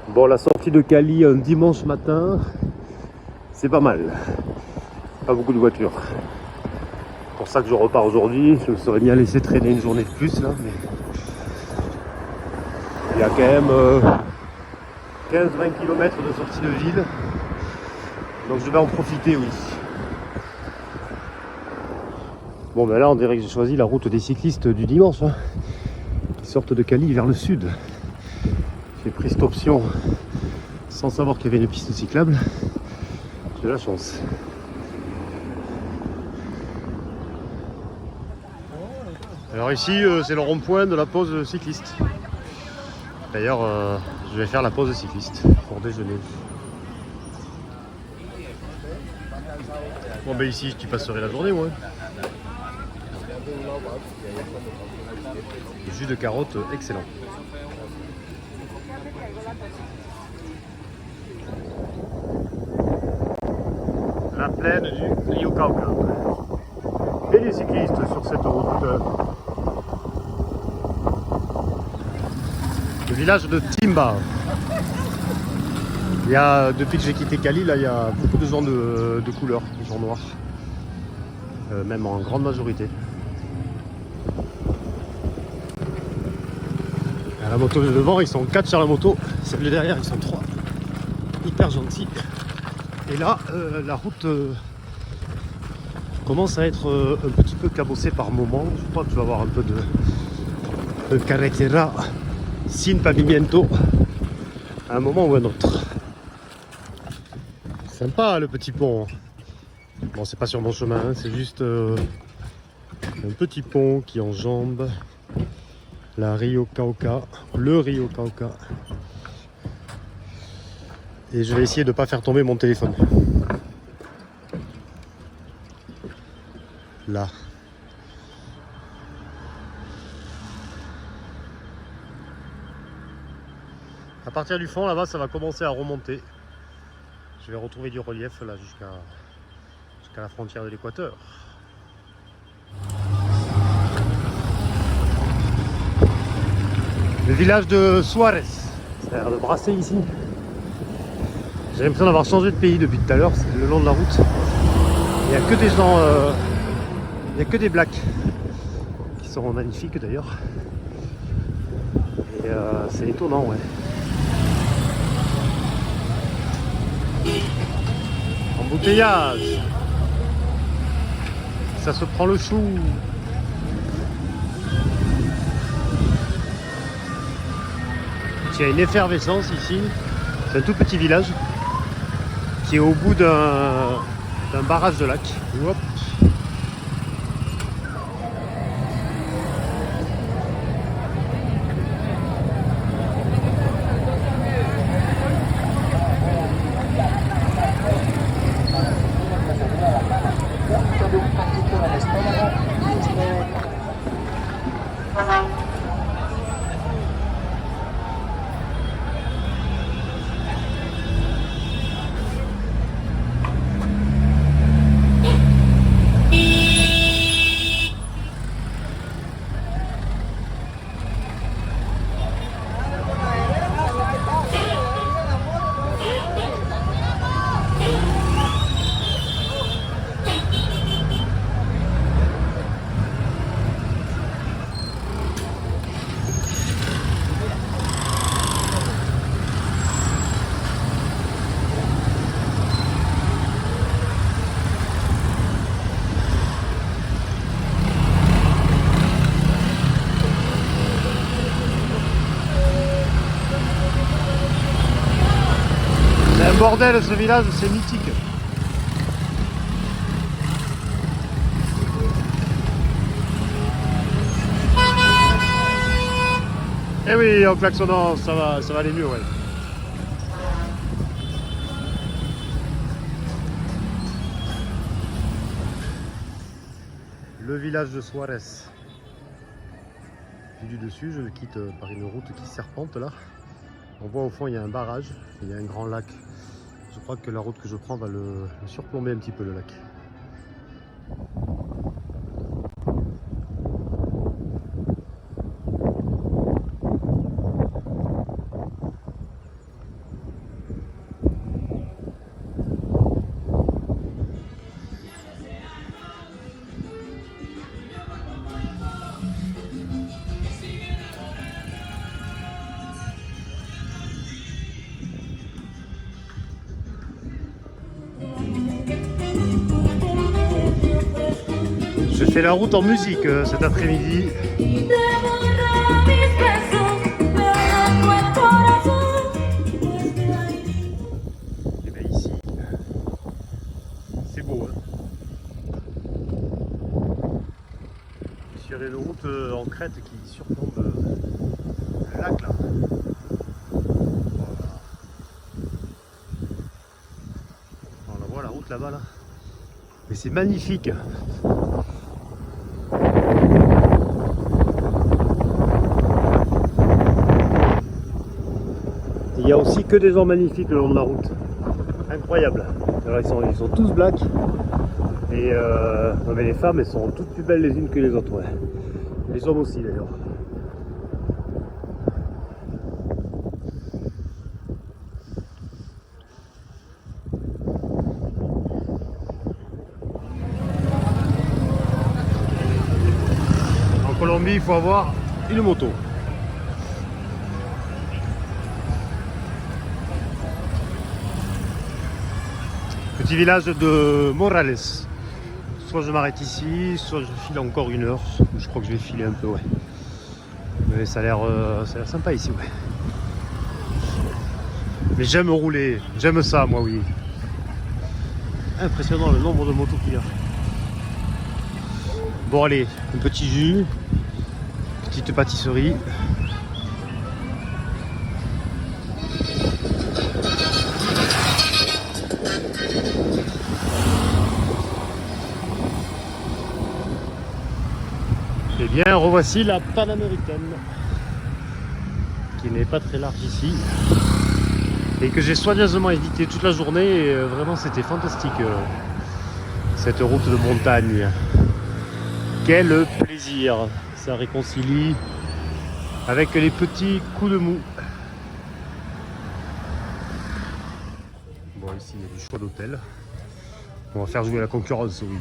Bon, la sortie de Cali un dimanche matin, c'est pas mal. Pas beaucoup de voitures. C'est pour ça que je repars aujourd'hui. Je me serais bien laissé traîner une journée de plus là, mais il y a quand même 15-20 km de sortie de ville. Donc je vais en profiter, oui. Bon ben là on dirait que j'ai choisi la route des cyclistes du dimanche, hein, qui sortent de Cali vers le sud. J'ai pris cette option sans savoir qu'il y avait une piste cyclable. J'ai la chance. Alors ici c'est le rond-point de la pause cycliste. D'ailleurs je vais faire la pause cycliste pour déjeuner. Bon ben ici tu passerai la journée moi. Le jus de carotte excellent. La plaine du Rio Cauca. Et les cyclistes sur cette route. Le village de Timba. Il y a, depuis que j'ai quitté Cali, là, il y a beaucoup de gens de couleur, des gens noirs. Même en grande majorité. À la moto de devant, ils sont 4 sur la moto. Celle de derrière, ils sont 3. Hyper gentils. Et là, la route commence à être un petit peu cabossée par moment. Je crois que tu vas avoir un peu de carretera sin pavimento à un moment ou à un autre. Sympa le petit pont. Bon, c'est pas sur mon chemin, hein, c'est juste un petit pont qui enjambe la Rio Cauca, le Rio Cauca. Et je vais essayer de ne pas faire tomber mon téléphone. Là. À partir du fond, là-bas, ça va commencer à remonter. Je vais retrouver du relief là jusqu'à la frontière de l'Équateur. Le village de Suarez. Ça a l'air de brasser ici. J'ai l'impression d'avoir changé de pays depuis tout à l'heure, c'est le long de la route. Il n'y a que des gens, il n'y a que des blacks qui sont magnifiques d'ailleurs. Et c'est étonnant, ouais. Embouteillage. Ça se prend le chou. Il y a une effervescence ici. C'est un tout petit village qui est au bout d'un barrage de lac. Hop. C'est un bordel ce village, c'est mythique. Eh oui, en klaxonnant, ça va aller mieux, ouais. Le village de Suarez. Vu du dessus, je quitte par une route qui serpente là. On voit au fond, il y a un barrage, il y a un grand lac. Je crois que la route que je prends va le surplomber un petit peu, le lac. C'est la route en musique cet après-midi. Y te borra mis besos, pero el corazón no es de ahí. Et bien ici, c'est beau. Hein, sur une route en crête qui surplombe le lac là. Voilà. On la voit la route là-bas là. Mais c'est magnifique. Il y a aussi que des gens magnifiques le long de la route. Incroyable. Alors, ils sont tous blacks. Et non, mais les femmes, elles sont toutes plus belles les unes que les autres. Ouais. Les hommes aussi d'ailleurs. En Colombie, il faut avoir une moto. Petit village de Morales. Soit je m'arrête ici, soit je file encore 1 heure. Je crois que je vais filer un peu, ouais. Mais ça a l'air sympa ici, ouais. Mais j'aime rouler, j'aime ça, moi, oui. Impressionnant le nombre de motos qu'il y a. Bon, allez, un petit jus, petite pâtisserie. Et bien, revoici la Panaméricaine, qui n'est pas très large ici, et que j'ai soigneusement évité toute la journée, et vraiment c'était fantastique, cette route de montagne. Quel plaisir, ça réconcilie avec les petits coups de mou. Bon, ici il y a du choix d'hôtel, on va faire jouer la concurrence, oui.